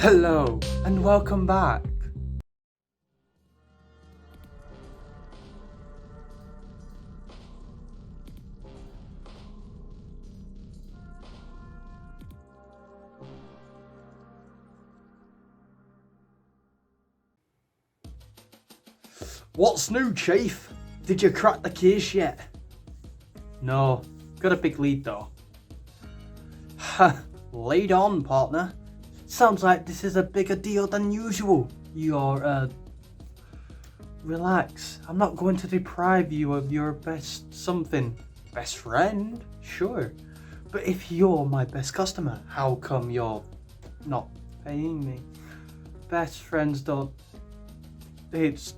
Hello and welcome back. What's new, Chief? Did you crack the case yet? No, got a big lead though. Ha, lead on, partner. Sounds like this is a bigger deal than usual. Relax. I'm not going to deprive you of your best something. Best friend? Sure. But if you're my best customer, how come you're not paying me? Best friends don't... It's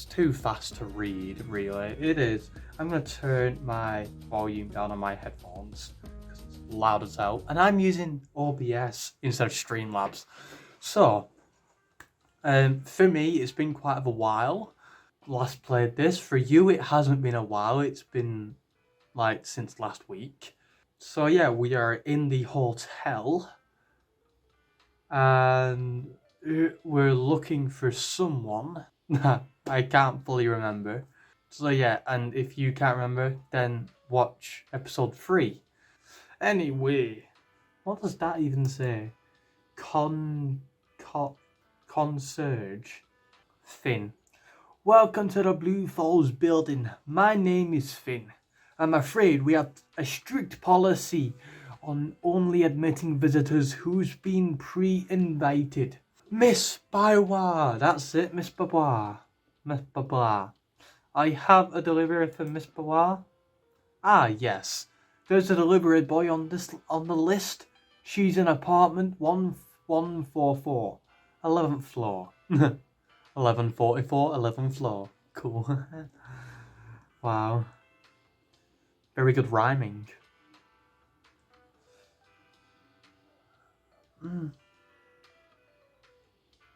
too fast to read, really. It is. I'm going to turn my volume down on my headphones because it's loud as hell. And I'm using OBS instead of Streamlabs. So, for me, it's been quite a while. Last played this. For you, it hasn't been a while. It's been like since last week. So yeah, we are in the hotel. And we're looking for someone. I can't fully remember. So yeah, and if you can't remember, then watch episode 3. Anyway, what does that even say? Concierge. Finn. Welcome to the Blue Falls building. My name is Finn. I'm afraid we have a strict policy on only admitting visitors who's been pre-invited. Miss Baiwa, that's it, Miss Baiwa. Miss Baiwa. I have a delivery for Miss Baiwa. Ah, yes. There's a delivery boy on the list. She's in apartment 1144, 11th floor. 1144, 11th floor. Cool. Wow. Very good rhyming.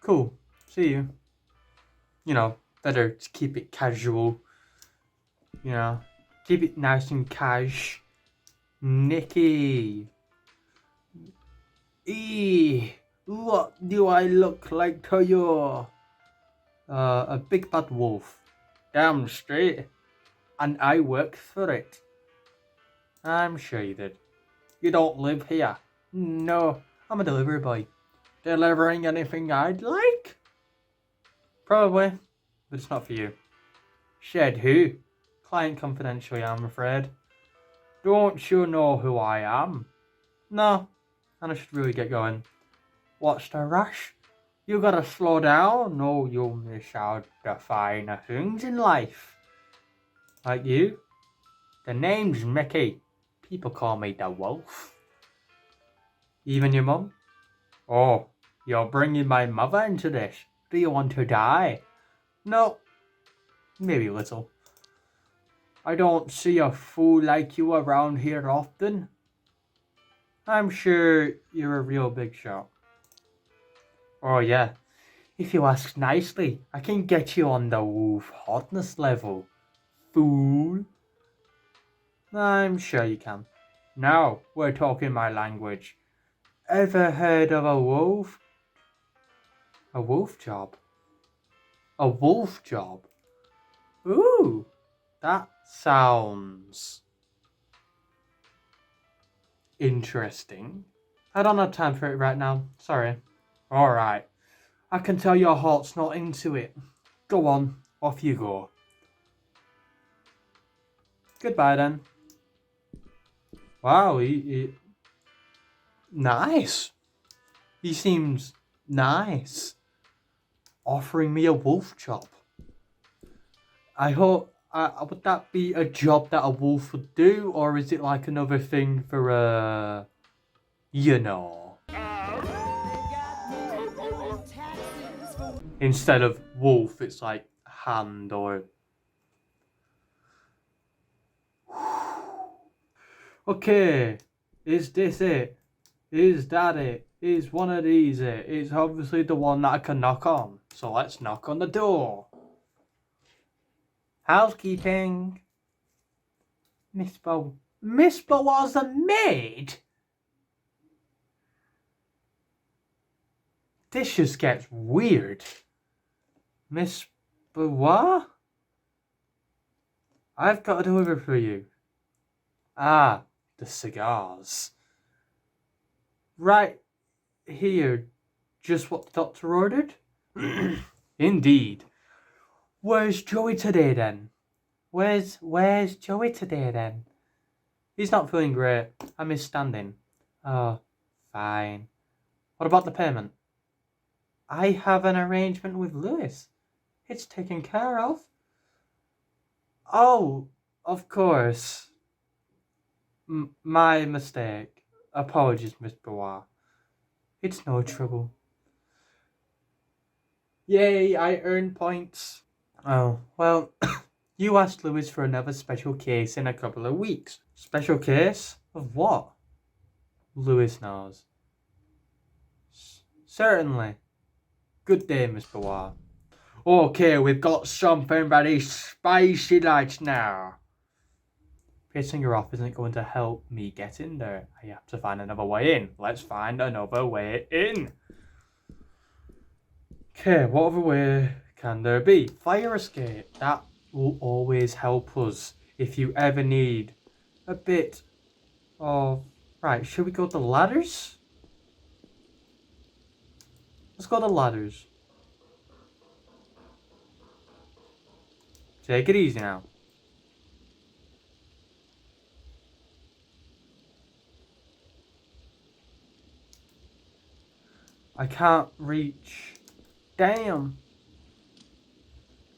Cool. See you. You know, better to keep it casual. You know, keep it nice and cash. Nikki. What do I look like to you? A big bad wolf. Damn straight. And I work for it. I'm sure you did. You don't live here. No, I'm a delivery boy. Delivering anything I'd like? Probably, but it's not for you. Shed who? Client confidentially, I'm afraid. Don't you know who I am? No, and I should really get going. What's the rush? You gotta slow down or you'll miss out the finer things in life. Like you? The name's Mickey. People call me the Wolf. Even your mum? Oh, you're bringing my mother into this. Do you want to die? No, maybe a little. I don't see a fool like you around here often. I'm sure you're a real big shot. Oh yeah, if you ask nicely, I can get you on the wolf hotness level. Fool. I'm sure you can. Now we're talking my language. Ever heard of a wolf? A wolf job? A wolf job? Ooh, that sounds interesting. I don't have time for it right now. Sorry. Alright. I can tell your heart's not into it. Go on, off you go. Goodbye then. Wow, he nice. He seems nice. Offering me a wolf job. I hope... would that be a job that a wolf would do? Or is it like another thing for, you know... Instead of wolf, it's like hand or... Okay, is this it? Is that it? Is one of these it? It's obviously the one that I can knock on. So let's knock on the door. Housekeeping. Miss Bowa's a maid? This just gets weird. Miss Beauvoir? I've got a delivery for you. Ah, the cigars. Right here, just what the doctor ordered? Indeed. Where's Joey today then? Where's Joey today then? He's not feeling great. I miss standing. Oh, fine. What about the payment? I have an arrangement with Lewis. It's taken care of. Oh, of course. My mistake. Apologies, Miss Beauvoir. It's no trouble. Yay, I earned points. Oh, well, you asked Lewis for another special case in a couple of weeks. Special case? Of what? Lewis knows. Certainly. Good day, Miss Beauvoir. Okay, we've got something very spicy lights now. Pissing her off isn't going to help me get in there. I have to find another way in. Let's find another way in. Okay, what other way can there be? Fire escape. That will always help us if you ever need a bit of... Right, should we go to ladders? Let's go to ladders. Take it easy now. I can't reach. Damn.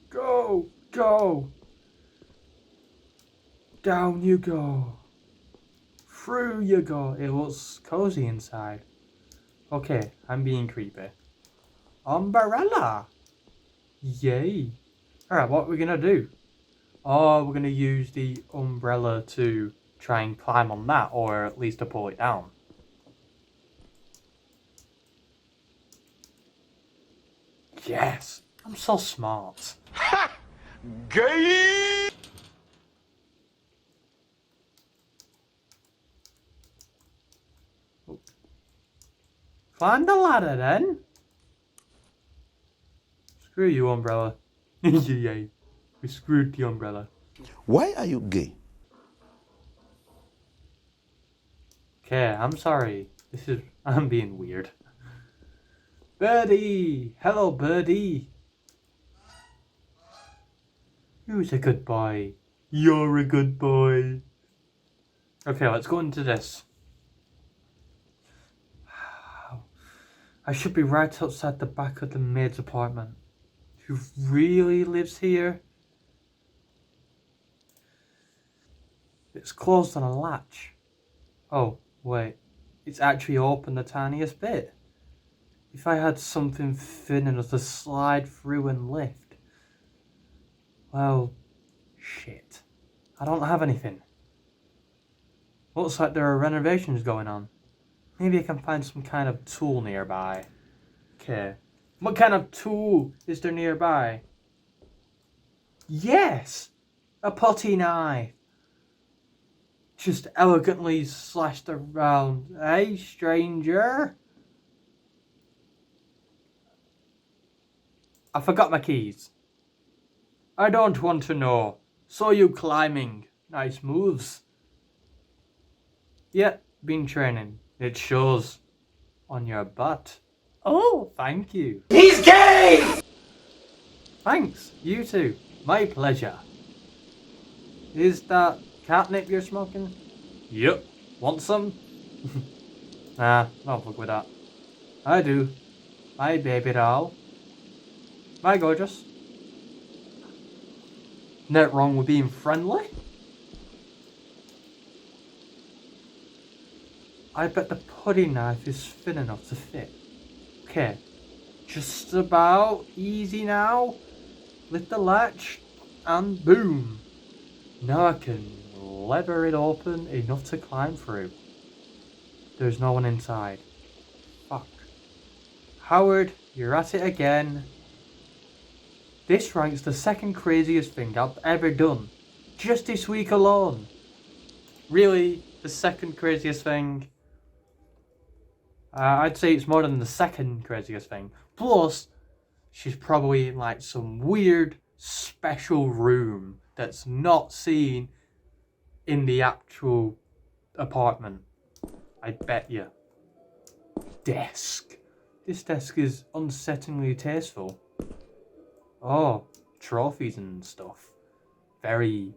Go, go. Down you go. Through you go. It looks cozy inside. Okay, I'm being creepy. Umbrella. Yay. Alright, what are we gonna do? Oh, we're gonna use the umbrella to try and climb on that, or at least to pull it down. Yes, I'm so smart. Ha! Gay! Oh. Climb the ladder then. Screw you, umbrella. Yay. We screwed the umbrella. Why are you gay? Okay, I'm sorry. I'm being weird. Birdie! Hello, Birdie! Who's a good boy? You're a good boy. Okay, let's go into this. I should be right outside the back of the maid's apartment. Who really lives here? It's closed on a latch. Oh, wait. It's actually open the tiniest bit. If I had something thin enough to slide through and lift. Well, shit. I don't have anything. Looks like there are renovations going on. Maybe I can find some kind of tool nearby. Okay. What kind of tool is there nearby? Yes! A potty knife. Just elegantly slashed around. Hey, stranger? I forgot my keys. I don't want to know. Saw you climbing. Nice moves. Yeah, been training. It shows on your butt. Oh, thank you. He's gay! Thanks, you too. My pleasure. Is that catnip you're smoking? Yep. Want some? Nah, don't fuck with that. I do. My baby doll. My gorgeous. Not wrong with being friendly. I bet the pudding knife is thin enough to fit. Okay, just about easy now. Lift the latch and boom. Now I can lever it open enough to climb through. There's no one inside. Fuck. Howard, you're at it again. This ranks the second craziest thing I've ever done. Just this week alone. Really, the second craziest thing? I'd say it's more than the second craziest thing. Plus, she's probably in like some weird special room that's not seen in the actual apartment. I bet you. Desk. This desk is unsettlingly tasteful. Oh, trophies and stuff. Very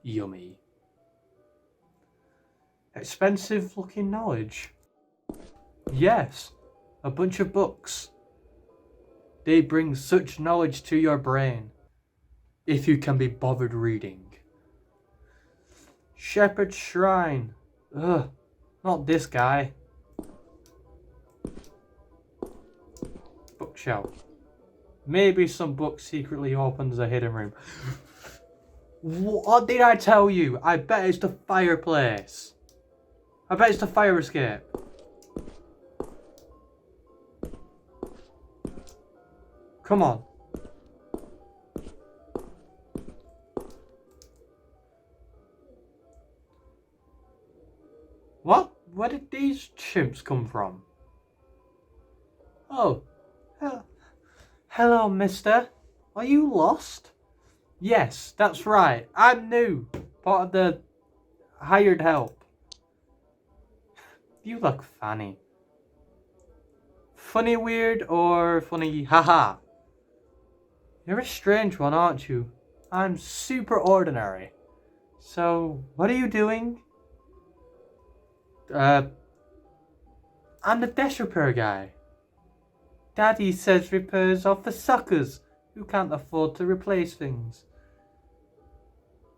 yummy. Expensive looking knowledge. Yes, a bunch of books. They bring such knowledge to your brain, if you can be bothered reading. Shepherd's Shrine. Ugh, not this guy. Bookshelf. Maybe some book secretly opens a hidden room. What did I tell you? I bet it's the fireplace. I bet it's the fire escape. Come on. What? Where did these chimps come from? Oh. Hello, mister. Are you lost? Yes, that's right. I'm new. Part of the hired help. You look funny. Funny weird or funny haha? You're a strange one, aren't you? I'm super ordinary. So, what are you doing? I'm the desk repair guy. Daddy says repairs are for suckers who can't afford to replace things.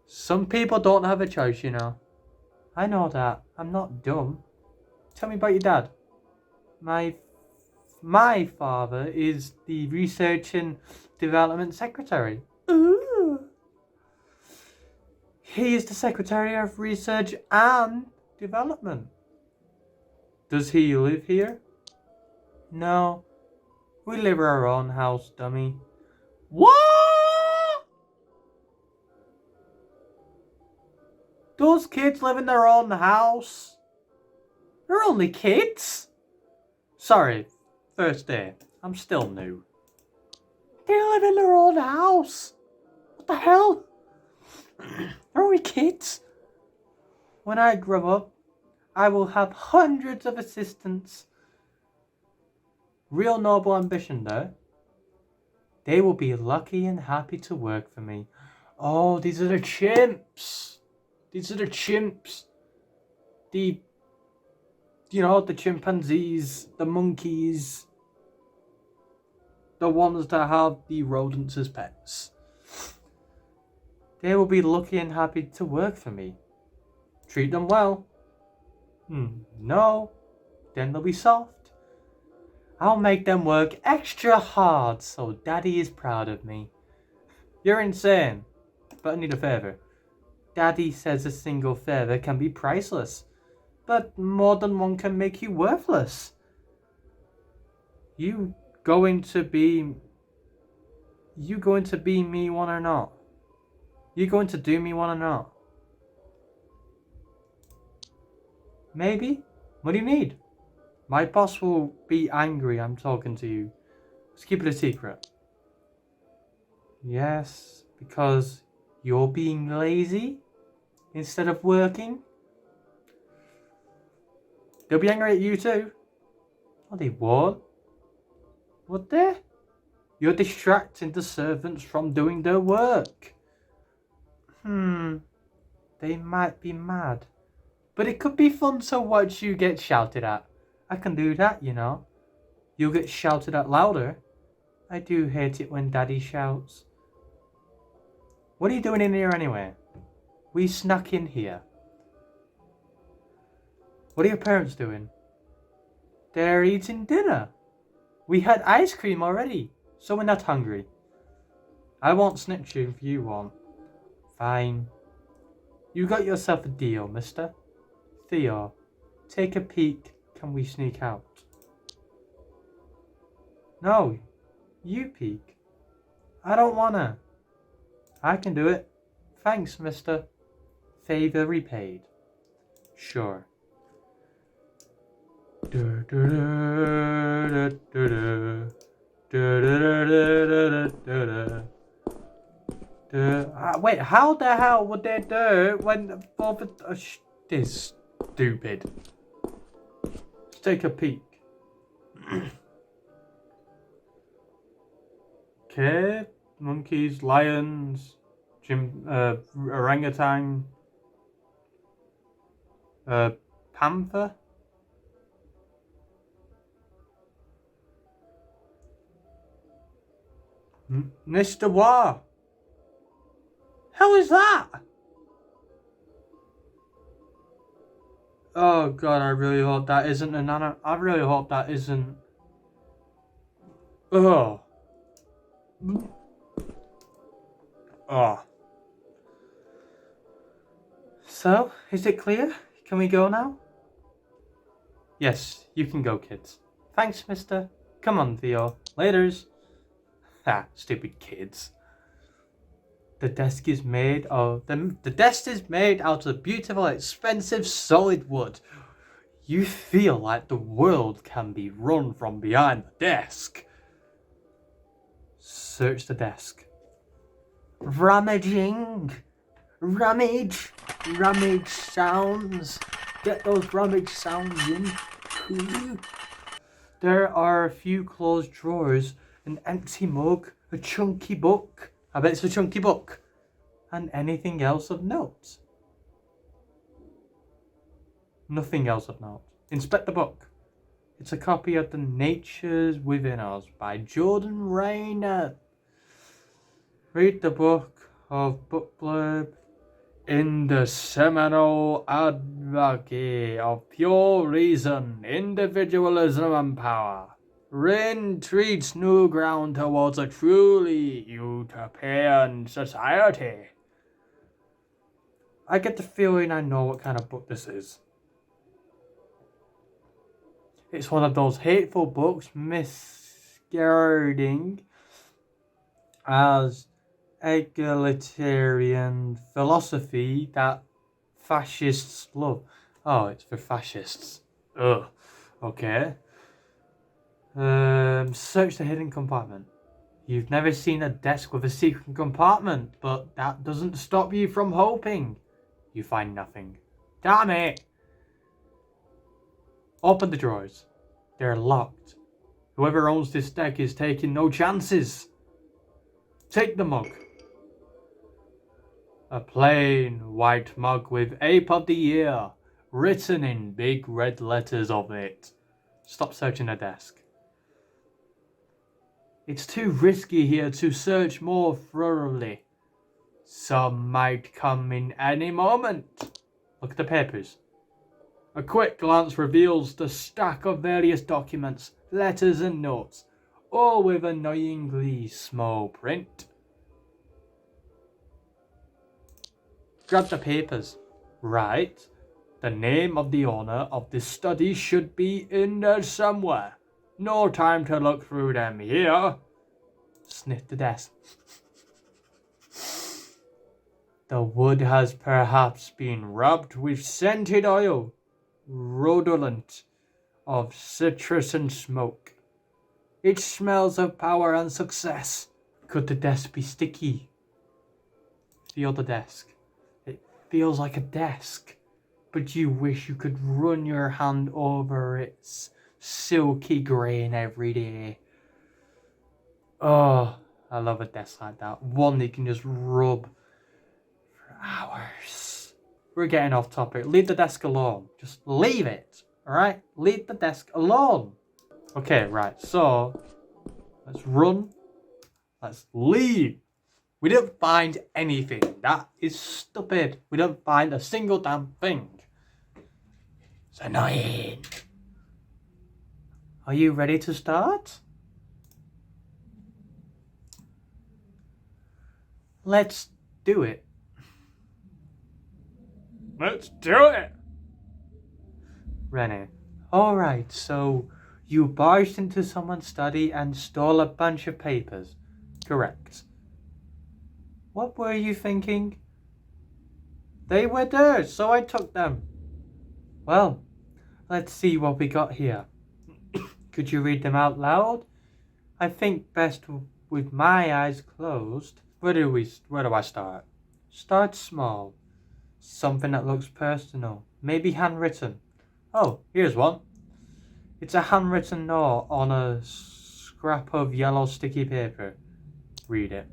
Some people don't have a choice, you know. I know that. I'm not dumb. Tell me about your dad. My father is the research and development secretary. Ooh. He is the secretary of research and development. Does he live here? No. We live in our own house, dummy. What? Those kids live in their own house? They're only kids. Sorry, first day. I'm still new. They live in their own house. What the hell? They're only kids. When I grow up, I will have hundreds of assistants. Real noble ambition though. They will be lucky and happy to work for me. Oh, these are the chimps. These are the chimps. The chimpanzees, the monkeys. The ones that have the rodents as pets. They will be lucky and happy to work for me. Treat them well. No. Then they'll be soft. I'll make them work extra hard so Daddy is proud of me. You're insane, but I need a favour. Daddy says a single favour can be priceless, but more than one can make you worthless. You going to be me one or not? You going to do me one or not? Maybe? What do you need? My boss will be angry I'm talking to you. Let's keep it a secret. Yes, because you're being lazy instead of working. They'll be angry at you too. Oh, they won't. Would they? You're distracting the servants from doing their work. They might be mad. But it could be fun to watch you get shouted at. I can do that, you know. You'll get shouted at louder. I do hate it when Daddy shouts. What are you doing in here anyway? We snuck in here. What are your parents doing? They're eating dinner. We had ice cream already, so we're not hungry. I won't snitch you if you won't. Fine. You got yourself a deal, mister. Theo, take a peek. Can we sneak out? No, you peek. I don't wanna. I can do it. Thanks, mister. Favor repaid. Sure. Wait, how the hell would they do it when both this stupid? Let's take a peek. Okay, monkeys, lions, orangutan, panther. Mr. War. Hell is that? Oh god, I really hope that isn't an I really hope that isn't. Oh. Oh. So, is it clear? Can we go now? Yes, you can go, kids. Thanks, mister. Come on, Theo. Laters. Ha, stupid kids. The desk is made out of beautiful, expensive, solid wood. You feel like the world can be run from behind the desk. Search the desk. Rummaging. Rummage sounds. Get those rummage sounds in. There are a few closed drawers, an empty mug, a chunky book. I bet it's a chunky book. And anything else of note? Nothing else of note. Inspect the book. It's a copy of The Natures Within Us by Jordan Rayner. Read the book of book blurb. In the seminal advocacy of pure reason, individualism and power, Rain treats new ground towards a truly utopian society. I get the feeling I know what kind of book this is. It's one of those hateful books masquerading as egalitarian philosophy that fascists love. Oh, it's for fascists. Ugh. Okay. Search the hidden compartment. You've never seen a desk with a secret compartment, but that doesn't stop you from hoping. You find nothing. Damn it! Open the drawers. They're locked. Whoever owns this deck is taking no chances. Take the mug. A plain white mug with Ape of the Year written in big red letters of it. Stop searching the desk. It's too risky here to search more thoroughly. Some might come in any moment. Look at the papers. A quick glance reveals the stack of various documents, letters and notes, all with annoyingly small print. Grab the papers. Right. The name of the owner of this study should be in there somewhere. No time to look through them here. Sniff the desk. The wood has perhaps been rubbed with scented oil, redolent of citrus and smoke. It smells of power and success. Could the desk be sticky? Feel the desk. It feels like a desk, but you wish you could run your hand over its silky grain every day. Oh, I love a desk like that. One that you can just rub for hours. We're getting off topic. Leave the desk alone. Just leave it. Alright? Leave the desk alone. Okay, right. So, let's run. Let's leave. We didn't find anything. That is stupid. We didn't find a single damn thing. It's annoying. Are you ready to start? Let's do it. Let's do it. Rennie. Alright, so you barged into someone's study and stole a bunch of papers. Correct. What were you thinking? They were there, so I took them. Well, Let's see what we got here. Could you read them out loud? I think best with my eyes closed. Where do I start? Start small. Something that looks personal. Maybe handwritten. Oh, here's one. It's a handwritten note on a scrap of yellow sticky paper. Read it.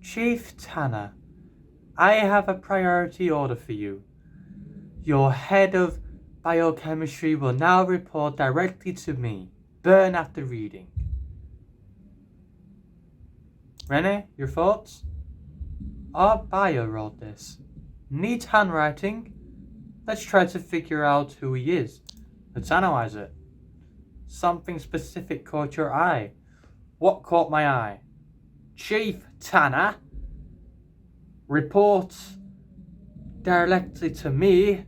Chief Tanner, I have a priority order for you. Your head of biochemistry will now report directly to me. Burn after reading. Rene, your thoughts? Our bio wrote this. Neat handwriting. Let's try to figure out who he is. Let's analyze it. Something specific caught your eye. What caught my eye? Chief Tanner. Report directly to me,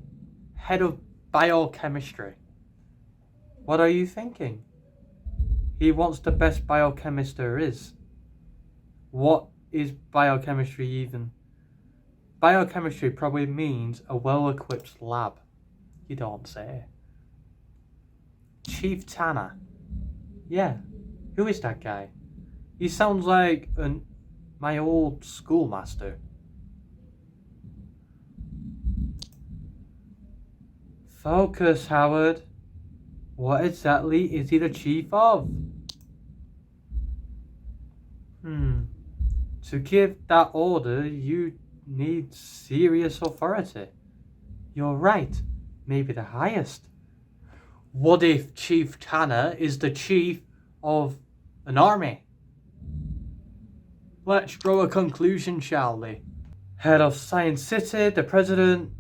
head of biochemistry. What are you thinking? He wants the best biochemist there is. What is biochemistry even? Biochemistry probably means a well-equipped lab. You don't say. Chief Tanner. Yeah, who is that guy? He sounds like my old schoolmaster. Focus, Howard. What exactly is he the chief of? To give that order, you need serious authority. You're right. Maybe the highest. What if Chief Tanner is the chief of an army? Let's draw a conclusion, shall we? Head of Science City, the president.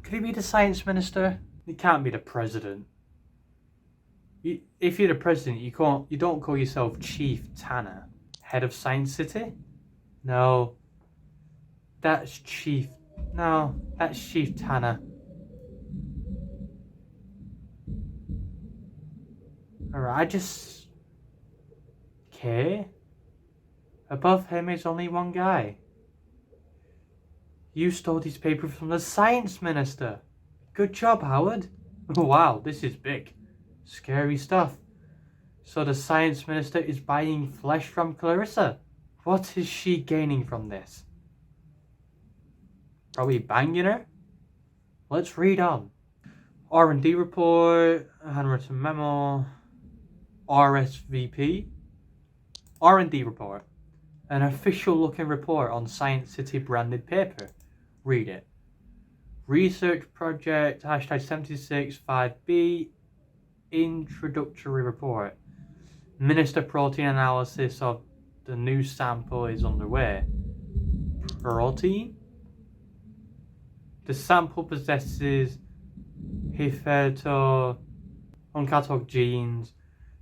Could he be the science minister? He can't be the president. If you're the president, you don't call yourself Chief Tanner. Head of Science City? No. That's Chief Tanner. Alright, okay. Above him is only one guy. You stole these papers from the science minister. Good job, Howard. Wow, this is big. Scary stuff. So the science minister is buying flesh from Clarissa. What is she gaining from this? Probably banging her? Let's read on. R&D report, handwritten memo, RSVP. R&D report. An official looking report on Science City branded paper. Read it. Research project, #765B, introductory report. Minister protein analysis of the new sample is underway. Protein? The sample possesses uncatalogued genes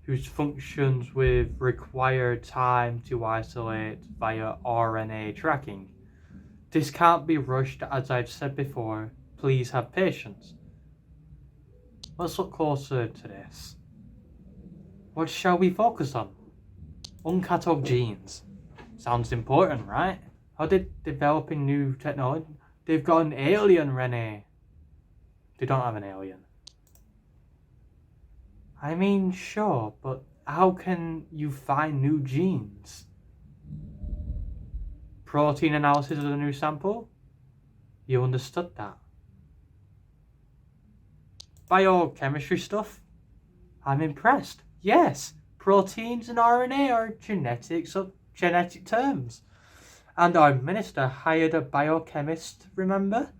whose functions with required time to isolate via RNA tracking. This can't be rushed, as I've said before. Please have patience. Let's look closer to this. What shall we focus on? Uncatalogued genes. Sounds important, right? How did developing new technology? They've got an alien, Rene. They don't have an alien. I mean, sure, but how can you find new genes? Protein analysis of the new sample? You understood that. Biochemistry stuff? I'm impressed. Yes, proteins and RNA are genetic terms. And our minister hired a biochemist, remember?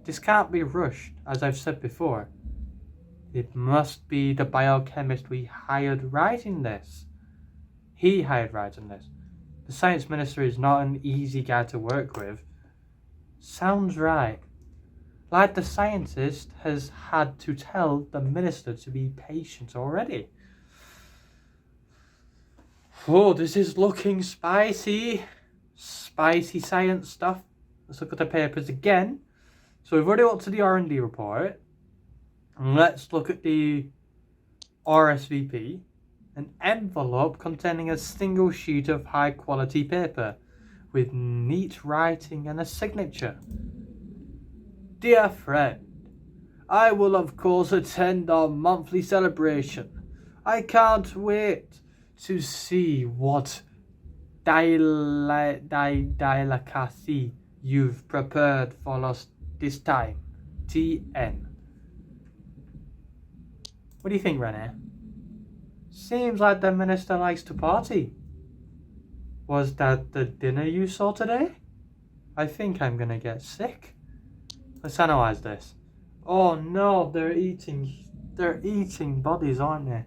This can't be rushed, as I've said before. It must be the biochemist we hired writing this. He hired writing this. The science minister is not an easy guy to work with. Sounds right. Like the scientist has had to tell the minister to be patient already. Oh, this is looking spicy. Spicy science stuff. Let's look at the papers again. So we've already looked to the R&D report. And let's look at the RSVP. An envelope containing a single sheet of high quality paper with neat writing and a signature. Dear friend, I will of course attend our monthly celebration. I can't wait to see what delicacy you've prepared for us this time. TN. What do you think, Renee? Seems like the minister likes to party. Was that the dinner you saw today? I think I'm gonna get sick. Let's analyze this. Oh no, they're eating bodies, aren't they?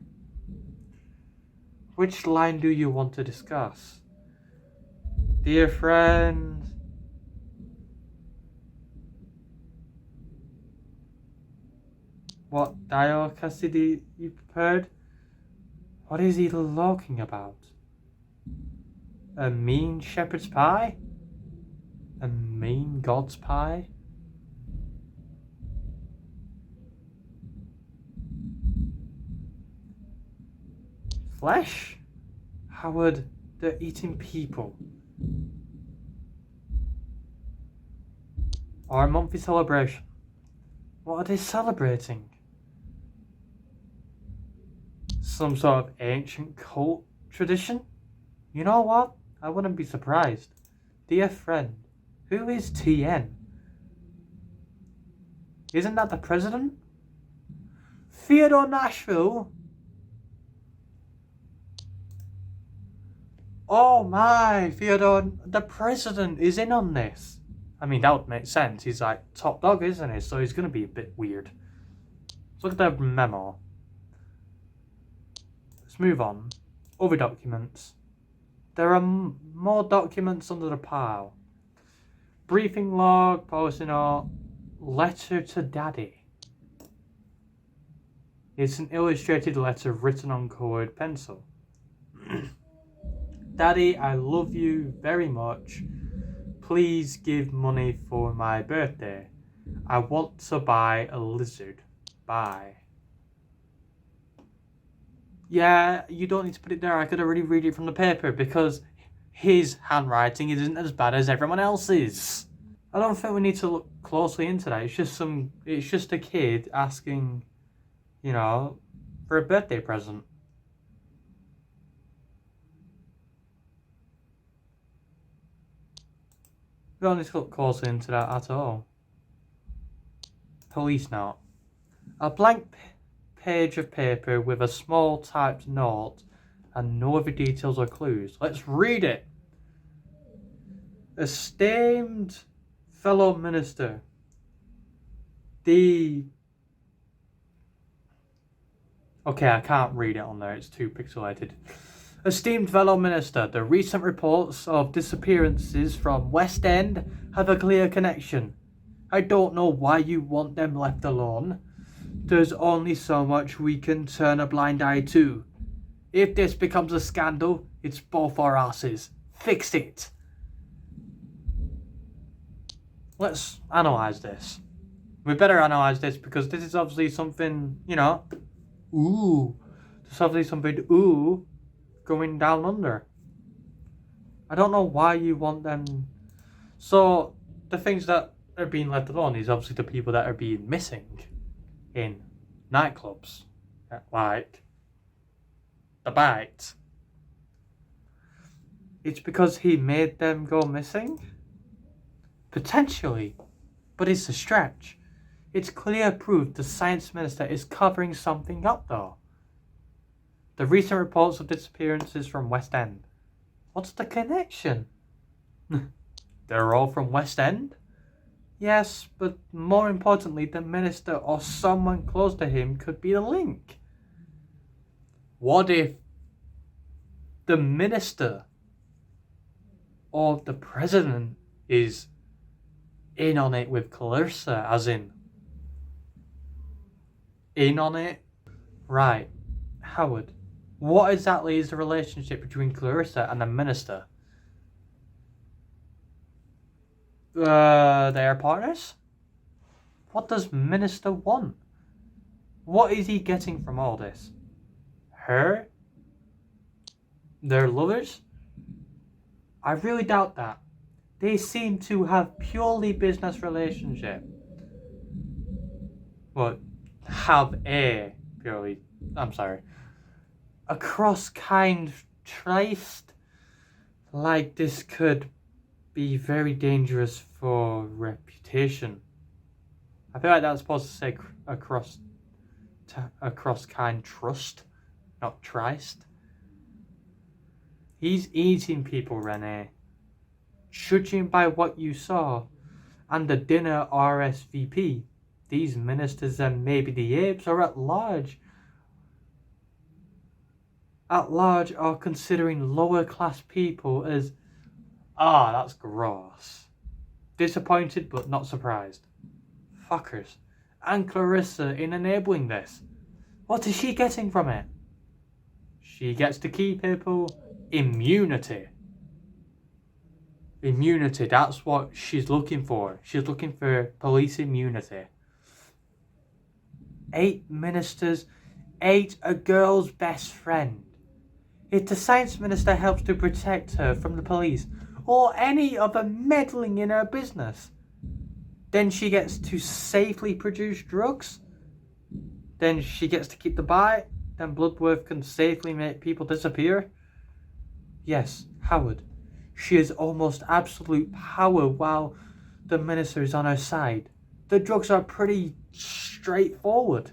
Which line do you want to discuss? Dear friend. What delicacy you prepared? What is he talking about? A mean shepherd's pie? A mean god's pie? Flesh? Howard, they're eating people. Our monthly celebration. What are they celebrating? Some sort of ancient cult tradition? You know what? I wouldn't be surprised. Dear friend, who is TN? Isn't that the president? Theodore Nashville? Oh my, Theodore, the president is in on this. I mean, that would make sense. He's like top dog, isn't he? So he's going to be a bit weird. Let's look at the memo. Let's move on. Other documents. There are more documents under the pile. Briefing log, policy note, letter to daddy. It's an illustrated letter written on colored pencil. Daddy, I love you very much. Please give money for my birthday. I want to buy a lizard. Bye. Yeah, you don't need to put it there. I could already read it from the paper because his handwriting isn't as bad as everyone else's. I don't think we need to look closely into that. It's just a kid asking, you know, for a birthday present. We don't need to look closely into that at all. Police note. A blank page of paper with a small typed note and no other details or clues. Let's read it. Esteemed fellow minister, okay, I can't read it on there, it's too pixelated. Esteemed fellow minister, the recent reports of disappearances from West End have a clear connection. I don't know why you want them left alone. There's only so much we can turn a blind eye to. If this becomes a scandal, it's both our asses. Fix it. Let's analyse this. We better analyse this because this is obviously something, you know, there's obviously something, going down under. I don't know why you want them. So, the things that are being left alone is obviously the people that are being missing in nightclubs. Like the Bite. It's because he made them go missing? Potentially. But it's a stretch. It's clear proof the science minister is covering something up though. The recent reports of disappearances from West End. What's the connection? They're all from West End? Yes, but more importantly, the minister or someone close to him could be the link. What if the minister or the president is in on it with Clarissa, as in on it? Right, Howard, what exactly is the relationship between Clarissa and the minister? They are partners? What does minister want? What is he getting from all this? Her? They're lovers? I really doubt that. They seem to have purely business relationship. a cross-kind tryst like this could be very dangerous for reputation. I feel like that's supposed to say a cross-kind trust, not tryst. He's eating people, Renee. Judging by what you saw and the dinner RSVP, these ministers and maybe the apes are at large are considering lower class people as, that's gross. Disappointed but not surprised. Fuckers. And Clarissa in enabling this. What is she getting from it? She gets to keep people immunity. Immunity, that's what she's looking for. She's looking for police immunity. 8 ministers, 8 a girl's best friend. If the science minister helps to protect her from the police or any other meddling in her business, then she gets to safely produce drugs. Then she gets to keep the bite. Then Bloodworth can safely make people disappear. Yes, Howard. She has almost absolute power while the minister is on her side. The drugs are pretty straightforward.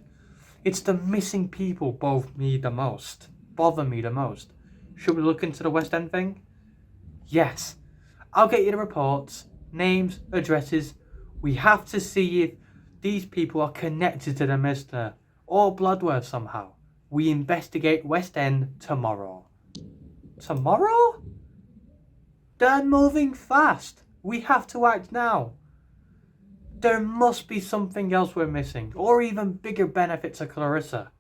It's the missing people bother me the most. Should we look into the West End thing? Yes. I'll get you the reports, names, addresses. We have to see if these people are connected to the minister or Bloodworth somehow. We investigate West End tomorrow. Tomorrow? They're moving fast. We have to act now. There must be something else we're missing, or even bigger benefit to Clarissa.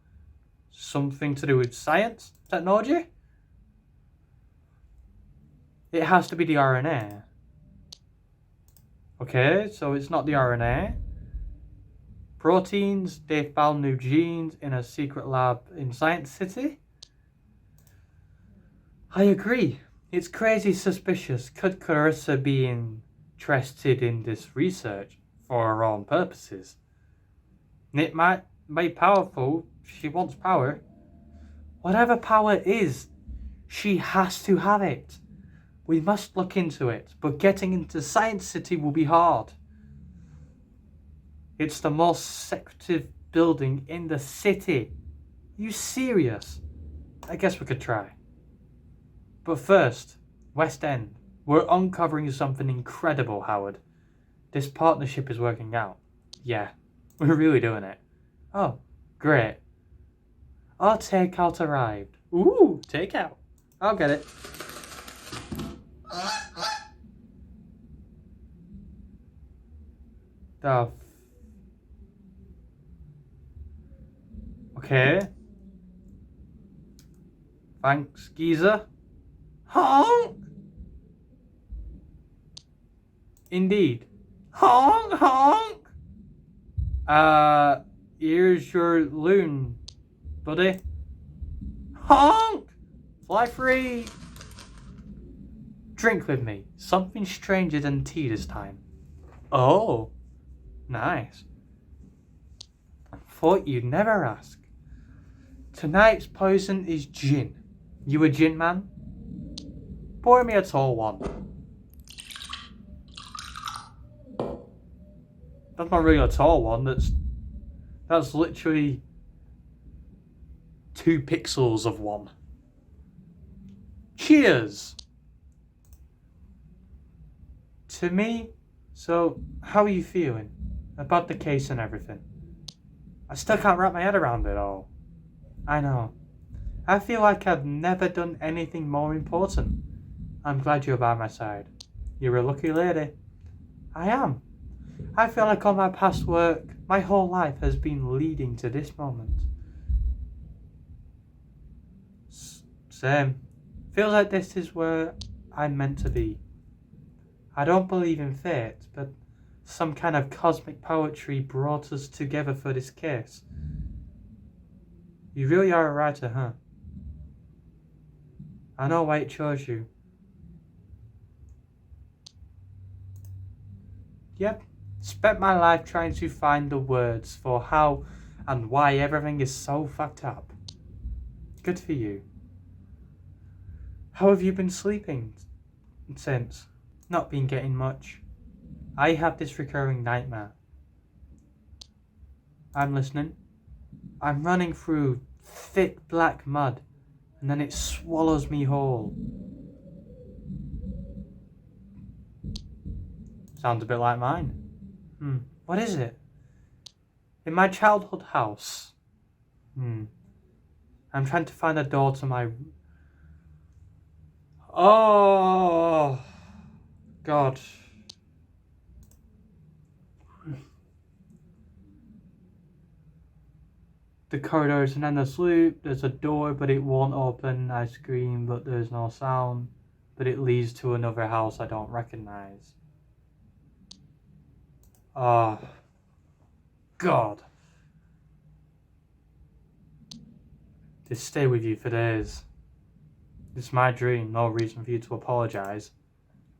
Something to do with science? Technology? It has to be the RNA. Okay, so it's not the RNA. Proteins, they found new genes in a secret lab in Science City? I agree. It's crazy suspicious. Could Clarissa be interested in this research for her own purposes? It might be powerful. She wants power. Whatever power is, she has to have it. We must look into it, but getting into Science City will be hard. It's the most secretive building in the city. Are you serious? I guess we could try. But first, West End. We're uncovering something incredible, Howard. This partnership is working out. Yeah, we're really doing it. Oh, great. Our takeout arrived. Ooh, takeout. I'll get it. Okay. Thanks, geezer. Honk! Indeed. Honk, honk! Here's your loon, buddy. Honk! Fly free! Drink with me. Something stranger than tea this time. Oh, nice. Thought you'd never ask. Tonight's poison is gin. You a gin man? Pour me a tall one. That's not really a tall one. That's literally 2 pixels of one. Cheers! To me, so how are you feeling about the case and everything? I still can't wrap my head around it all. I know. I feel like I've never done anything more important. I'm glad you're by my side. You're a lucky lady. I am. I feel like all my past work, my whole life has been leading to this moment. Same. Feels like this is where I'm meant to be. I don't believe in fate, but some kind of cosmic poetry brought us together for this case. You really are a writer, huh? I know why it chose you. Yep, Spent my life trying to find the words for how and why everything is so fucked up. Good for you. How have you been sleeping since? Not been getting much. I have this recurring nightmare. I'm listening. I'm running through thick black mud, and then it swallows me whole. Sounds a bit like mine. What is it? In my childhood house. I'm trying to find a door to my... Oh, God. The corridor is an endless loop. There's a door, but it won't open. I scream, but there's no sound. But it leads to another house I don't recognize. Oh, God. This stay with you for days. It's my dream, no reason for you to apologize.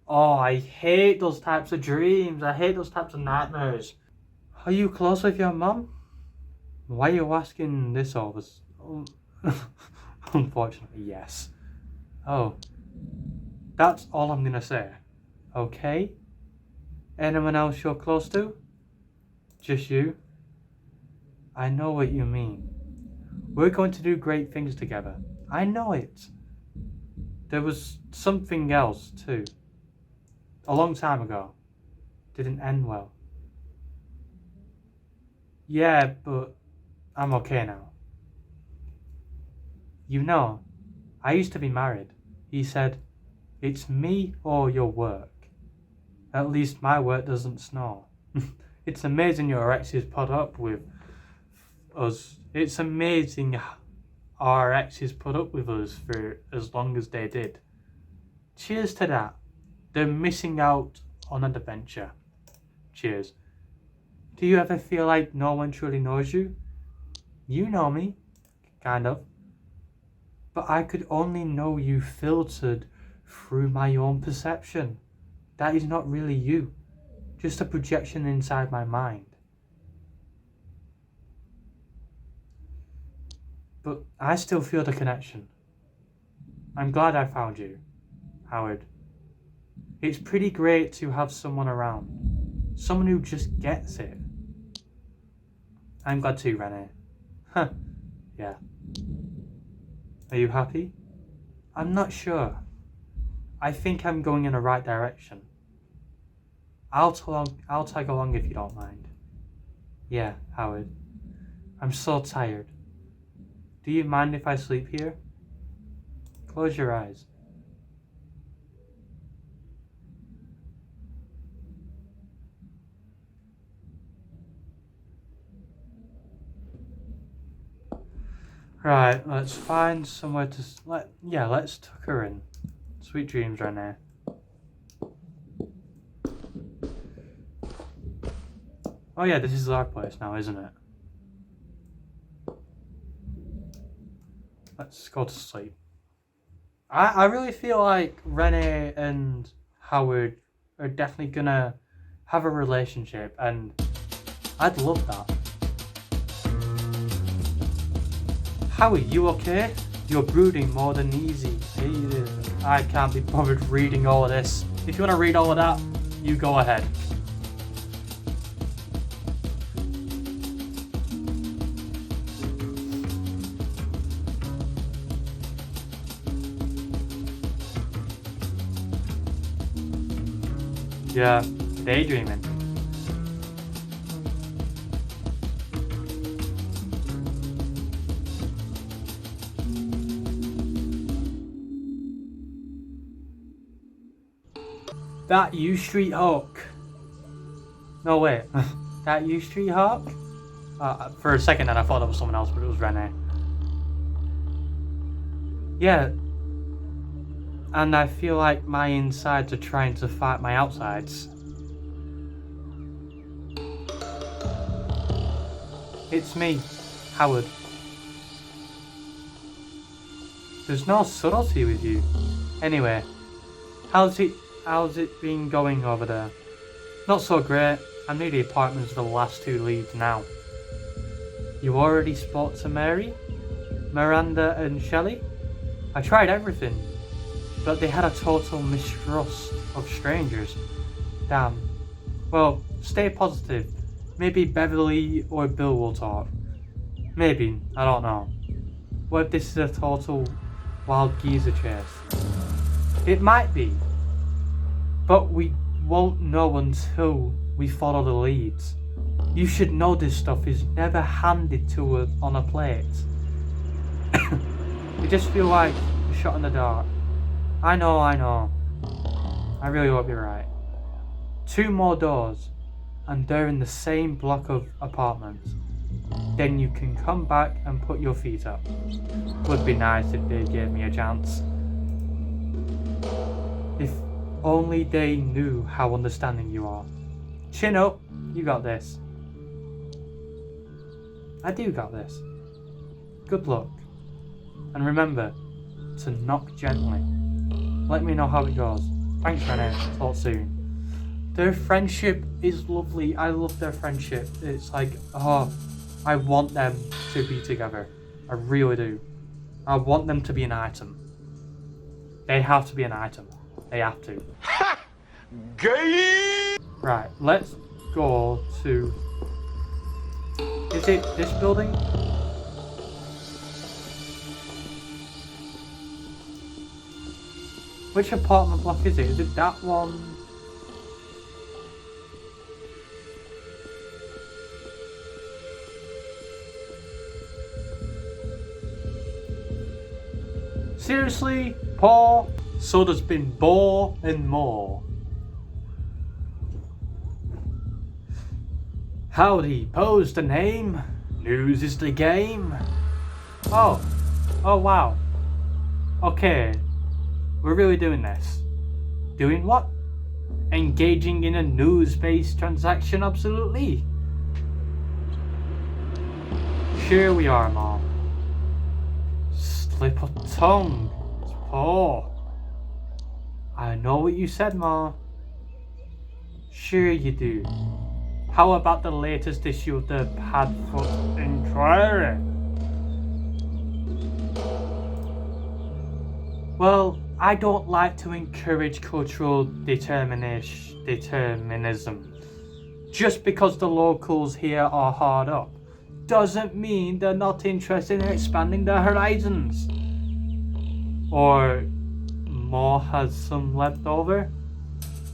Oh, I hate those types of dreams. I hate those types of nightmares. Are you close with your mum? Why are you asking this over? Unfortunately, yes. Oh, that's all I'm gonna say. Okay? Anyone else you're close to? Just you? I know what you mean. We're going to do great things together. I know it. There was something else too. A long time ago. Didn't end well. Yeah, but I'm okay now. You know, I used to be married. He said, it's me or your work. At least my work doesn't snore. It's amazing your exes put up with us. It's amazing our exes put up with us for as long as they did. Cheers to that. They're missing out on an adventure. Cheers. Do you ever feel like no one truly knows you? You know me, kind of. But I could only know you filtered through my own perception. That is not really you. Just a projection inside my mind. But I still feel the connection. I'm glad I found you, Howard. It's pretty great to have someone around. Someone who just gets it. I'm glad too, Renee. Huh. Yeah. Are you happy? I'm not sure. I think I'm going in the right direction. I'll tag along if you don't mind. Yeah, Howard. I'm so tired. Do you mind if I sleep here? Close your eyes. Right, let's find somewhere to... let's tuck her in. Sweet dreams, Renee. Oh yeah, this is our place now, isn't it? Let's go to sleep. I really feel like Renee and Howard are definitely gonna have a relationship, and I'd love that. Howard, you okay? You're brooding more than easy. I can't be bothered reading all of this. If you want to read all of that, you go ahead. Yeah, daydreaming. That U Street Hawk. No, wait. That U Street Hawk? For a second then I thought that was someone else, but it was Renee. Yeah. And I feel like my insides are trying to fight my outsides. It's me, Howard. There's no subtlety with you. Anyway, how's it been going over there? Not so great. I'm near the apartments of the last 2 leads now. You already spoke to Mary, Miranda and Shelley? I tried everything, but they had a total mistrust of strangers. Damn. Well, stay positive. Maybe Beverly or Bill will talk. Maybe, I don't know. What if this is a total wild geezer chase? It might be, but we won't know until we follow the leads. You should know this stuff is never handed to us on a plate. You just feel like a shot in the dark. I know. I really hope you're right. 2 more doors, and they're in the same block of apartments. Then you can come back and put your feet up. Would be nice if they gave me a chance. If only they knew how understanding you are. Chin up, you got this. I do got this. Good luck. And remember to knock gently. Let me know how it goes. Thanks, Renee. Talk soon. Their friendship is lovely. I love their friendship. It's like, oh, I want them to be together. I really do. I want them to be an item. They have to be an item. They have to. Ha! Gay! Right, let's go to... Is it this building? Which apartment block is it? Is it that one? Seriously? Paul? So there's been more and more. Howdy, pose the name. News is the game. Oh wow. Okay. We're really doing this. Doing what? Engaging in a news-based transaction, absolutely. Sure we are, Mom. Slip of tongue. It's Paul. I know what you said, Ma. Sure you do. How about the latest issue of the Padfoot Inquiry? Well, I don't like to encourage cultural determinism. Just because the locals here are hard up doesn't mean they're not interested in expanding their horizons. Or more has some left over?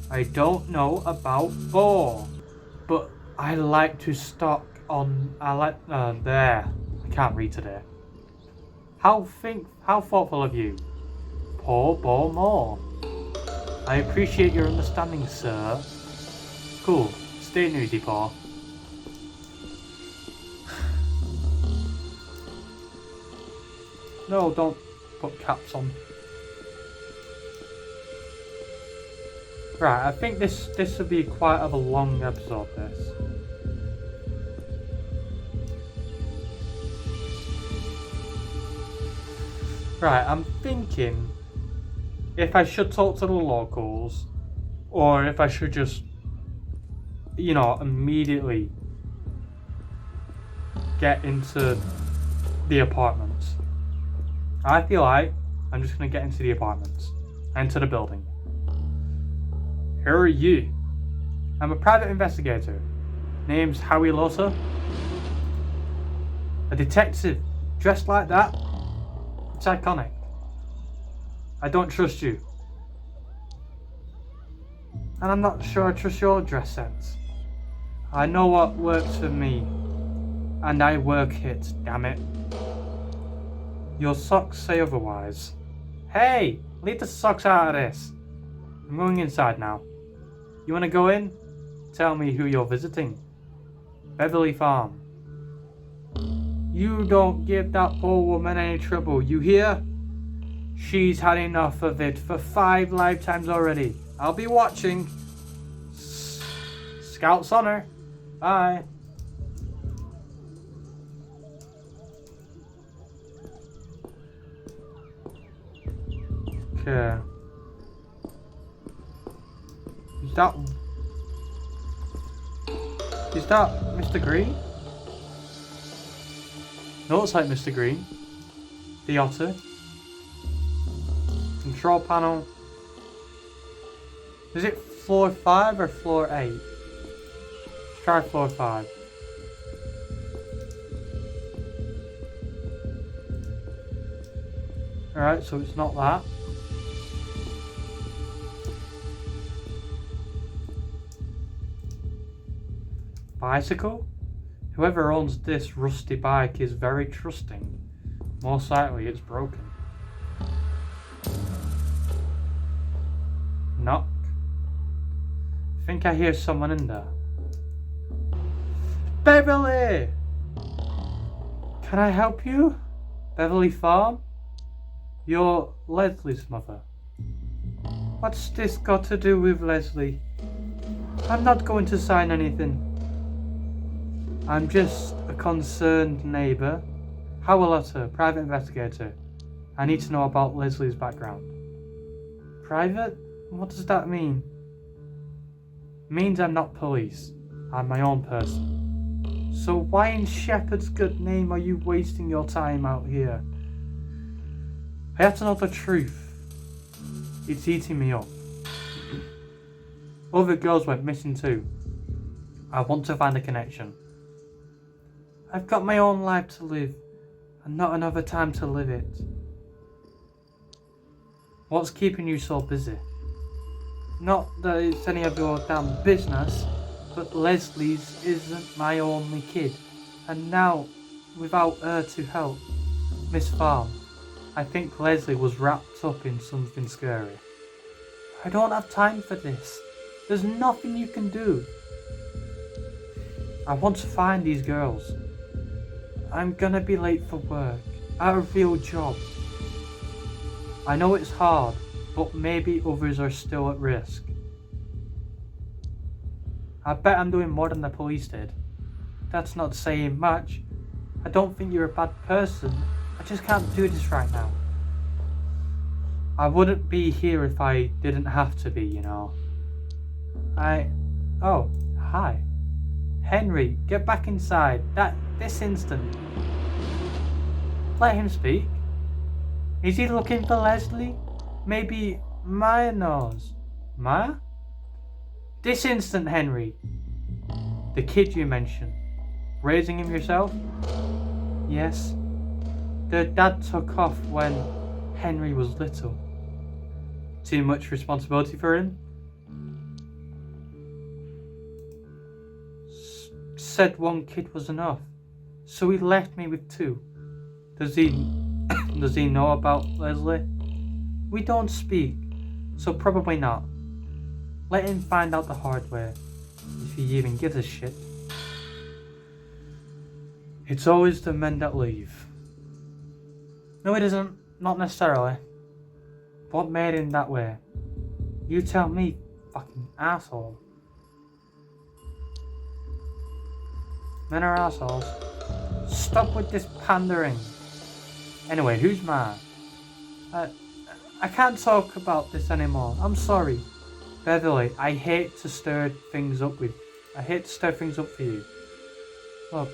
I don't know about Bo, but I like to stock on. There. I can't read today. How thoughtful of you. Paul Bo more. I appreciate your understanding, sir. Cool. Stay newsy, Paul. No, don't put caps on. Right, I think this will be quite of a long episode, this. Right, I'm thinking if I should talk to the locals or if I should just, immediately get into the apartments. I feel like I'm just going to get into the apartments, enter the building. Who are you? I'm a private investigator. Name's Howie Lotta. A detective dressed like that? It's iconic. I don't trust you. And I'm not sure I trust your dress sense. I know what works for me. And I work it, damn it. Your socks say otherwise. Hey! Leave the socks out of this. I'm going inside now. You want to go in? Tell me who you're visiting. Beverly Farm. You don't give that poor woman any trouble, you hear? She's had enough of it for 5 lifetimes already. I'll be watching. Scouts on her. Bye. Okay. Is that... that Mr. Green? No, looks like Mr. Green. The otter. Control panel. Is it floor 5 or floor 8? Let's try floor 5. Alright, so it's not that. Bicycle? Whoever owns this rusty bike is very trusting. Most likely it's broken. Knock. I think I hear someone in there. Beverly! Can I help you? Beverly Farm? You're Leslie's mother. What's this got to do with Leslie? I'm not going to sign anything. I'm just a concerned neighbour. Howell Utter, private investigator. I need to know about Leslie's background. Private? What does that mean? It means I'm not police. I'm my own person. So why in Shepherd's good name are you wasting your time out here? I have to know the truth. It's eating me up. Other girls went missing too. I want to find a connection. I've got my own life to live, and not another time to live it. What's keeping you so busy? Not that it's any of your damn business, but Leslie's isn't my only kid, and now, without her to help, Miss Farm, I think Leslie was wrapped up in something scary. I don't have time for this. There's nothing you can do. I want to find these girls. I'm gonna be late for work, at a real job. I know it's hard, but maybe others are still at risk. I bet I'm doing more than the police did. That's not saying much. I don't think you're a bad person. I just can't do this right now. I wouldn't be here if I didn't have to be, you know. Oh, hi. Henry, get back inside. This instant. Let him speak. Is he looking for Leslie? Maybe Maya knows. Maya? This instant, Henry. The kid you mentioned. Raising him yourself? Yes. Their dad took off when Henry was little. Too much responsibility for him? Said one kid was enough. So he left me with 2. Does he know about Leslie? We don't speak, so probably not. Let him find out the hard way, if he even gives a shit. It's always the men that leave. No, it isn't. Not necessarily. What made him that way? You tell me, fucking asshole. Men are assholes. Stop with this pandering. Anyway, who's mad? I can't talk about this anymore. I'm sorry. Beverly, I hate to stir things up for you. Look,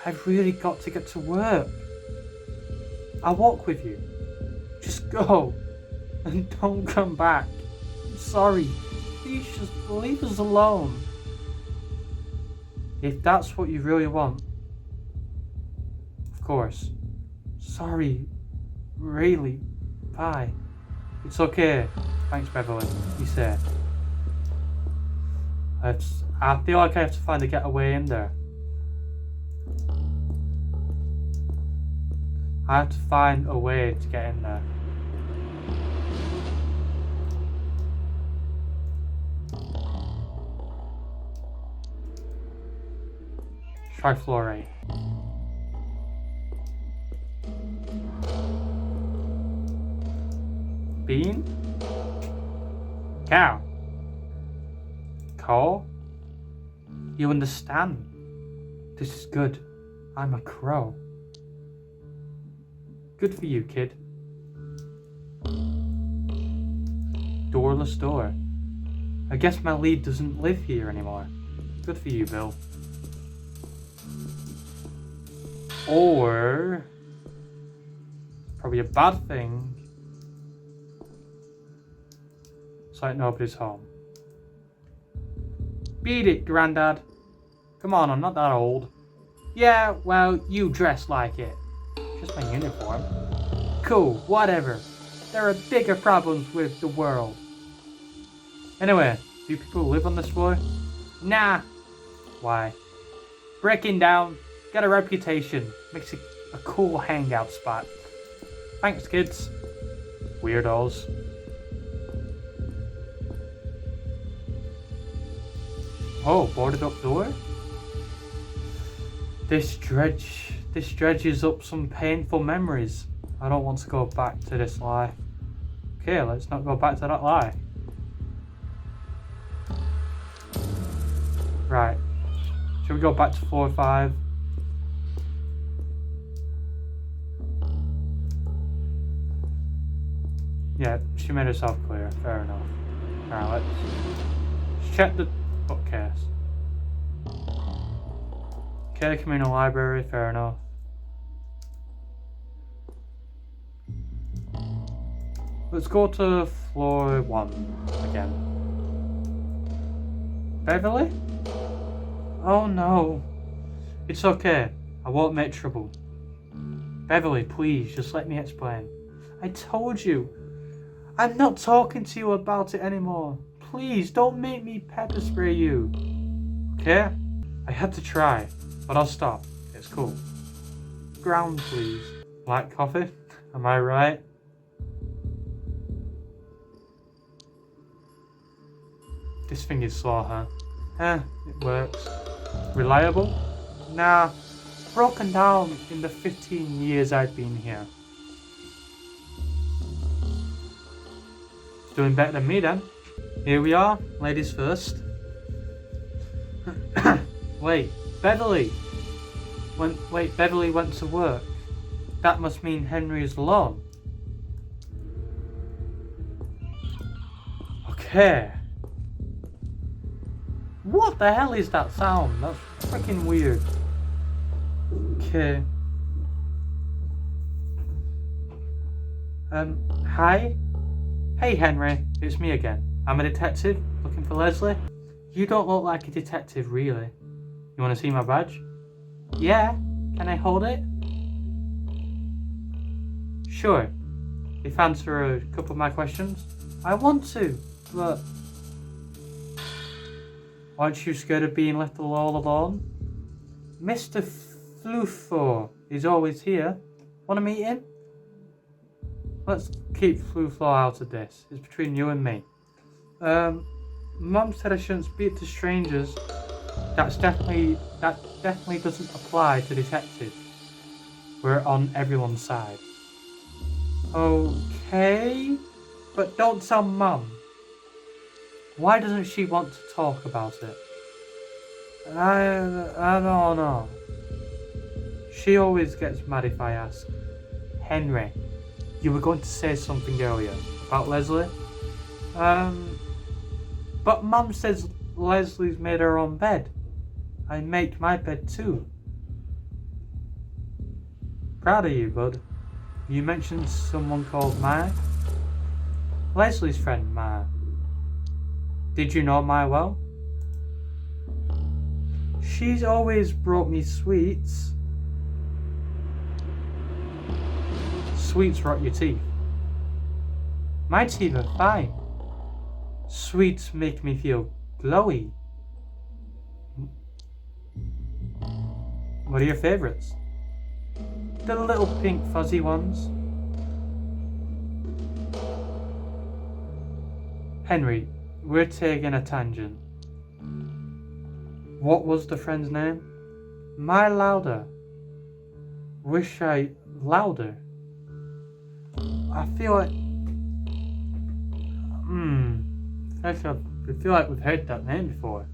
I've really got to get to work. I'll walk with you. Just go. And don't come back. I'm sorry. Please just leave us alone. If that's what you really want. Of course. Sorry. Really. Bye. It's okay. Thanks, Beverly. You say. I feel like I have to find a getaway in there. I have to find a way to get in there. Try floor 8. Bean? Cow? Coal? You understand? This is good. I'm a crow. Good for you, kid. Doorless door. I guess my lead doesn't live here anymore. Good for you, Bill. Or probably a bad thing. It's like nobody's home. Beat it, Grandad. Come on, I'm not that old. Yeah, well, you dress like it. Just my uniform. Cool, whatever. There are bigger problems with the world. Anyway, do people live on this floor? Nah. Why? Breaking down, got a reputation, makes it a cool hangout spot. Thanks, kids. Weirdos. Oh, boarded up door? This dredges up some painful memories. I don't want to go back to this lie. Okay, let's not go back to that lie. Right. Should we go back to 4 or 5? Yeah, she made herself clear. Fair enough. Alright, let's check the bookcase. Okay, communal library. Fair enough. Let's go to floor 1 again. Beverly? Oh no. It's okay. I won't make trouble. Beverly, please, just let me explain. I told you. I'm not talking to you about it anymore. Please, don't make me pepper spray you. Okay? I had to try, but I'll stop. It's cool. Ground, please. Black coffee? Am I right? This thing is slow, huh? It works. Reliable? Nah. Broken down in the 15 years I've been here. It's doing better than me then. Here we are, ladies first. Wait, Beverly. Beverly went to work. That must mean Henry is alone. Okay. What the hell is that sound? That's freaking weird. Okay. Hi? Hey Henry, it's me again. I'm a detective, looking for Leslie. You don't look like a detective, really. You want to see my badge? Yeah, can I hold it? Sure. If answer a couple of my questions. I want to, but... Aren't you scared of being left all alone? Mr. Flufo is always here. Want to meet him? Let's keep Flufo out of this. It's between you and me. Mum said I shouldn't speak to strangers. That definitely doesn't apply to detectives. We're on everyone's side. Okay, but don't tell Mum. Why doesn't she want to talk about it? I don't know. She always gets mad if I ask. Henry, you were going to say something earlier about Leslie? But Mum says Leslie's made her own bed. I make my bed too. Proud of you, bud. You mentioned someone called Maya? Leslie's friend, Maya. Did you know Maya well? She's always brought me sweets. Sweets rot your teeth. My teeth are fine. Sweets make me feel glowy. What are your favourites? The little pink fuzzy ones. Henry, we're taking a tangent. What was the friend's name? My Louder. Wish I... Louder? I feel like... I feel like we've heard that name before.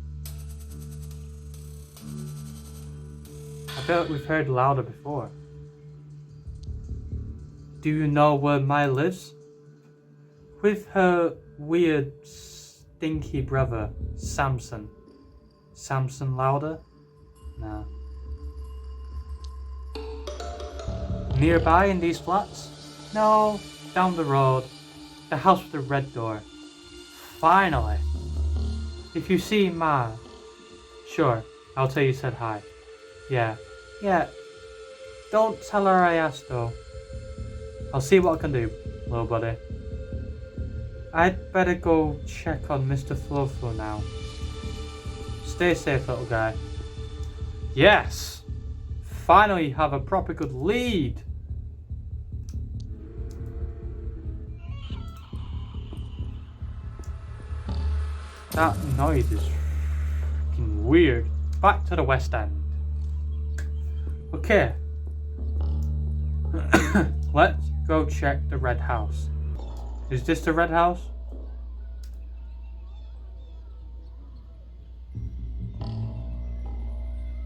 I feel like we've heard Louder before. Do you know where Maya lives? With her weird, stinky brother, Samson. Samson Louder? No. Nearby in these flats? No, down the road. The house with the red door. Finally. If you see Ma, sure, I'll tell you said hi. Yeah. Don't tell her I asked though. I'll see what I can do, little buddy. I'd better go check on Mr. Flowflow now. Stay safe, little guy. Yes! Finally have a proper good lead! That noise is fucking weird. Back to the West End. Okay. Let's go check the red house. Is this the red house?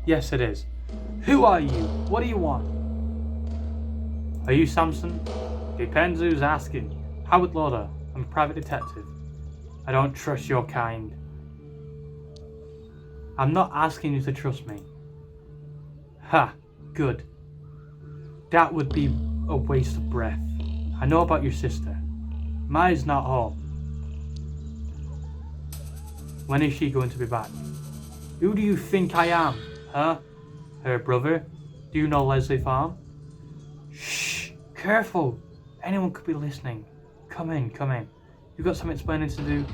Yes, it is. Who are you? What do you want? Are you Samson? Depends who's asking. Howard Lauder. I'm a private detective. I don't trust your kind. I'm not asking you to trust me. Ha, good. That would be a waste of breath. I know about your sister. Maya's not home. When is she going to be back? Who do you think I am, huh? Her brother? Do you know Leslie Farm? Shh, careful. Anyone could be listening. Come in. You've got some explaining to do.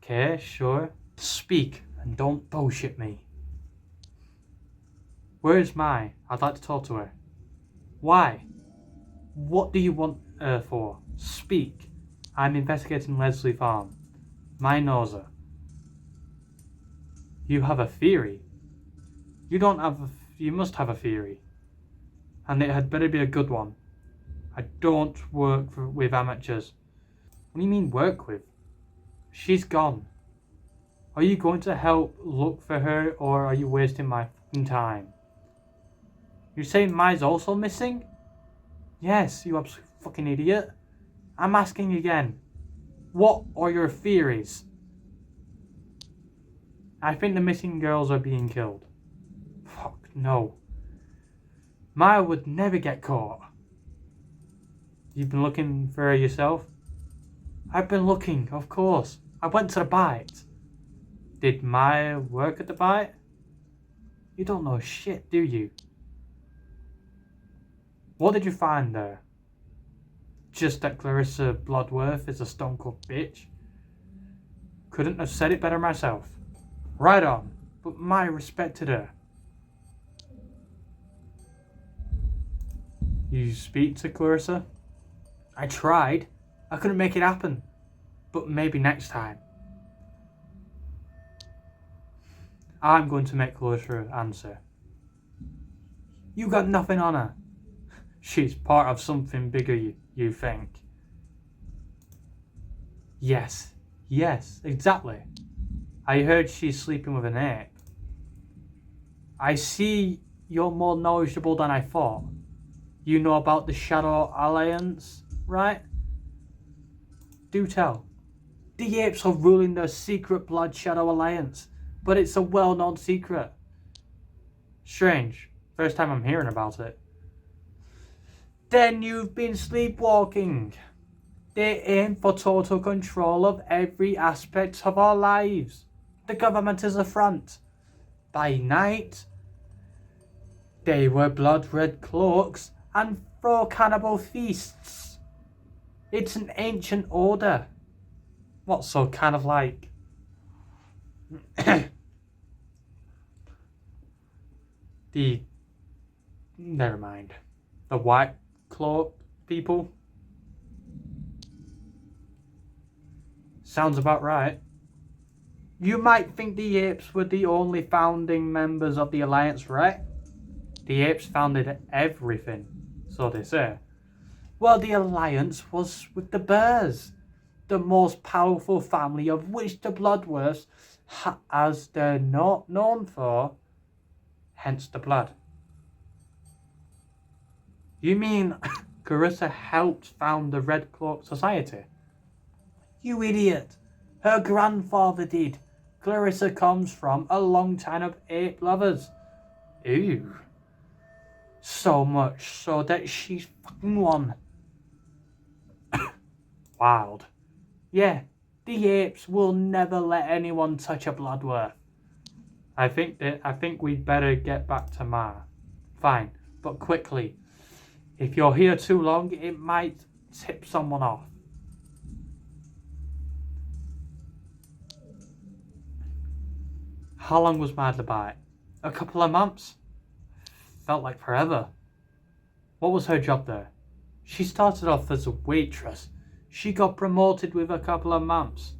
Okay, sure. Speak and don't bullshit me. Where is Mai? I'd like to talk to her. Why? What do you want her for? Speak. I'm investigating Leslie Farm. Mai knows her. You have a theory? You don't have a... You must have a theory. And it had better be a good one. I don't work with amateurs. What do you mean work with? She's gone. Are you going to help look for her or are you wasting my fucking time? You're saying Mai's also missing? Yes, you absolute fucking idiot. I'm asking again. What are your theories? I think the missing girls are being killed. Fuck no. Maya would never get caught. You've been looking for her yourself? I've been looking, of course. I went to the bite. Did Maya work at the bite? You don't know shit, do you? What did you find there? Just that Clarissa Bloodworth is a stone cold bitch. Couldn't have said it better myself. Right on, but Maya respected her. You speak to Clarissa? I tried. I couldn't make it happen. But maybe next time. I'm going to make Clarissa answer. You got nothing on her. She's part of something bigger, you think. Yes, exactly. I heard she's sleeping with an ape. I see you're more knowledgeable than I thought. You know about the Shadow Alliance, right? Do tell. The apes are ruling the secret Blood Shadow Alliance, but it's a well-known secret. Strange. First time I'm hearing about it. Then you've been sleepwalking. They aim for total control of every aspect of our lives. The government is a front. By night, they wear blood-red cloaks and throw cannibal feasts. It's an ancient order. What's so kind of like? Never mind. The white cloak people? Sounds about right. You might think the apes were the only founding members of the Alliance, right? The apes founded everything, so they say. Well, the Alliance was with the bears, the most powerful family of which the Bloodworths, as they're not known for, hence the blood. You mean Clarissa helped found the Red Cloak Society? You idiot! Her grandfather did. Clarissa comes from a long time of ape lovers. Ew. So much so that she's fucking won. Wild. Yeah, the apes will never let anyone touch a Bloodworth. I think we'd better get back to Ma. Fine, but quickly. If you're here too long, it might tip someone off. How long was my debate? A couple of months? Felt like forever. What was her job there? She started off as a waitress. She got promoted with a couple of months.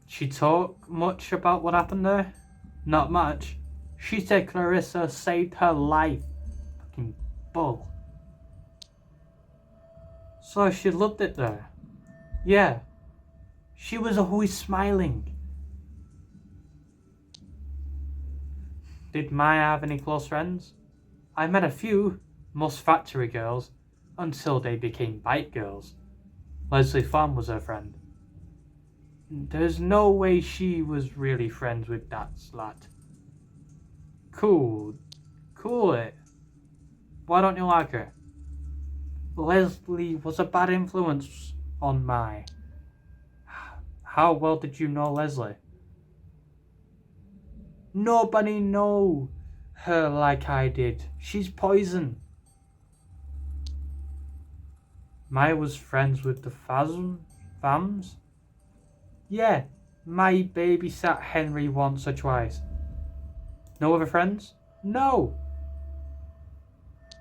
She talked much about what happened there? Not much. She said Clarissa saved her life. Fucking bull. So she loved it there. Yeah. She was always smiling. Did Maya have any close friends? I met a few, most factory girls, until they became bike girls. Leslie Farm was her friend. There's no way she was really friends with that slut. Cool it. Why don't you like her? Leslie was a bad influence on Mai. How well did you know Leslie? Nobody know her like I did. She's poison. Maya was friends with the Fams? Yeah, Maya babysat Henry once or twice. No other friends? No.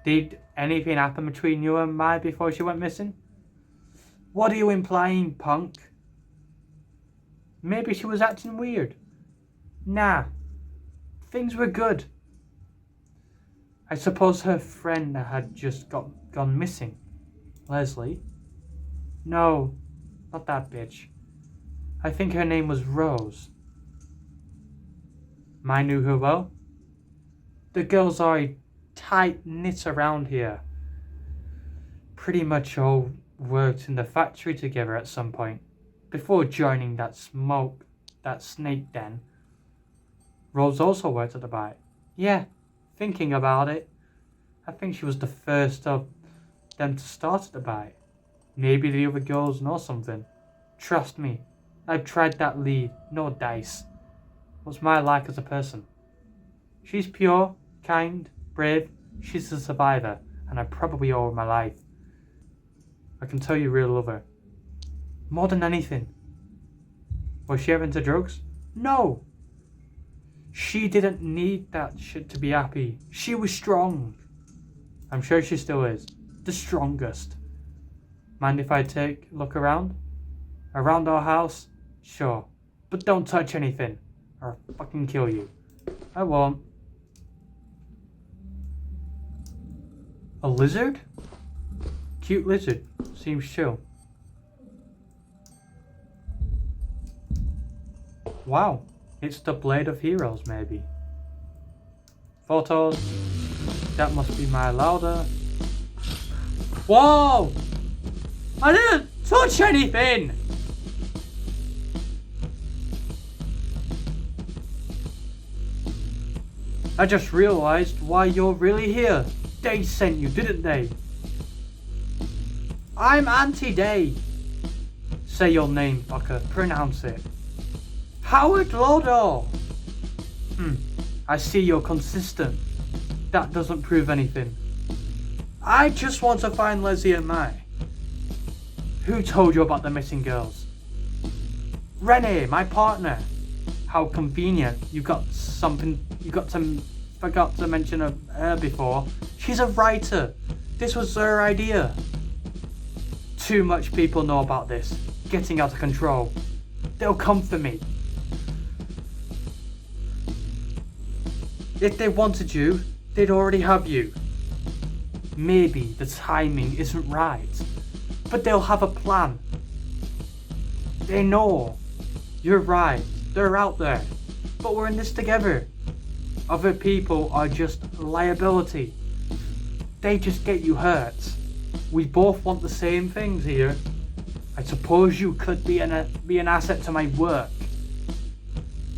Did anything happen between you and Maya before she went missing? What are you implying, punk? Maybe she was acting weird. Nah. Things were good. I suppose her friend had just gone missing. Leslie? No, not that bitch. I think her name was Rose. I knew her well. The girls are a tight-knit around here. Pretty much all worked in the factory together at some point, before joining that snake den. Rose also worked at the bite. Yeah, thinking about it, I think she was the first of them to start at the bite. Maybe the other girls know something. Trust me, I've tried that lead, no dice. What's Maya like as a person? She's pure, kind, brave. She's a survivor, and I probably owe her my life. I can tell you really love her. More than anything. Was she ever into drugs? No. She didn't need that shit to be happy. She was strong. I'm sure she still is. The strongest. Mind if I take a look around? Around our house? Sure. But don't touch anything, or I'll fucking kill you. I won't. A lizard? Cute lizard. Seems chill. Wow. It's the Blade of Heroes, maybe. Photos. That must be my louder. Whoa! I didn't touch anything! I just realized why you're really here. They sent you, didn't they? I'm Anti-Day. Say your name, fucker. Pronounce it. Howard Lodo. I see you're consistent. That doesn't prove anything. I just want to find Leslie and Mai. Who told you about the missing girls? Renee, my partner. How convenient. Forgot to mention her before. She's a writer. This was her idea. Too much people know about this. Getting out of control. They'll come for me. If they wanted you, they'd already have you. Maybe the timing isn't right, but they'll have a plan. They know. You're right, they're out there, but we're in this together. Other people are just liability. They just get you hurt. We both want the same things here. I suppose you could be an asset to my work.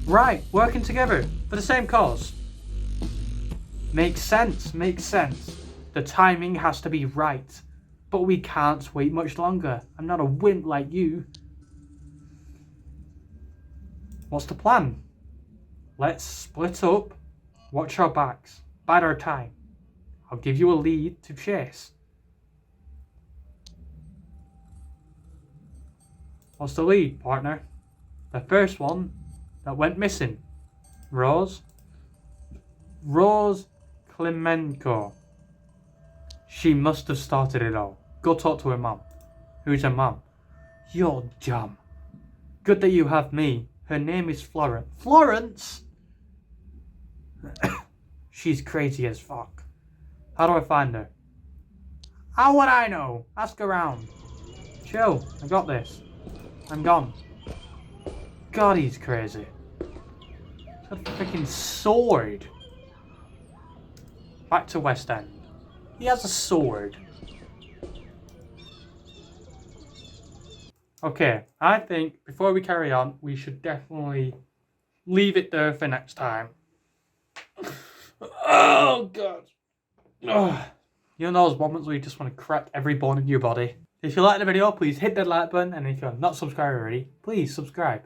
Right, working together for the same cause. Makes sense, makes sense. The timing has to be right. But we can't wait much longer. I'm not a wimp like you. What's the plan? Let's split up, watch our backs, bide our time. I'll give you a lead to chase. What's the lead, partner? The first one that went missing. Rose Klimenko. She must have started it all. Go talk to her mum. Who's her mum? You're dumb. Good that you have me. Her name is Florence. Florence? She's crazy as fuck. How do I find her? How would I know? Ask around. Chill, I got this. I'm gone. God, he's crazy. He's got a freaking sword. Back to West End. He has a sword. Okay, I think before we carry on, we should definitely leave it there for next time. Oh, God. Ugh. You know those moments where you just want to crack every bone in your body? If you like the video, please hit that like button. And if you're not subscribed already, please subscribe.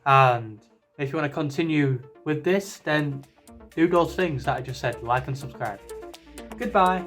And if you want to continue with this, then do those things that I just said. Like and subscribe. Goodbye.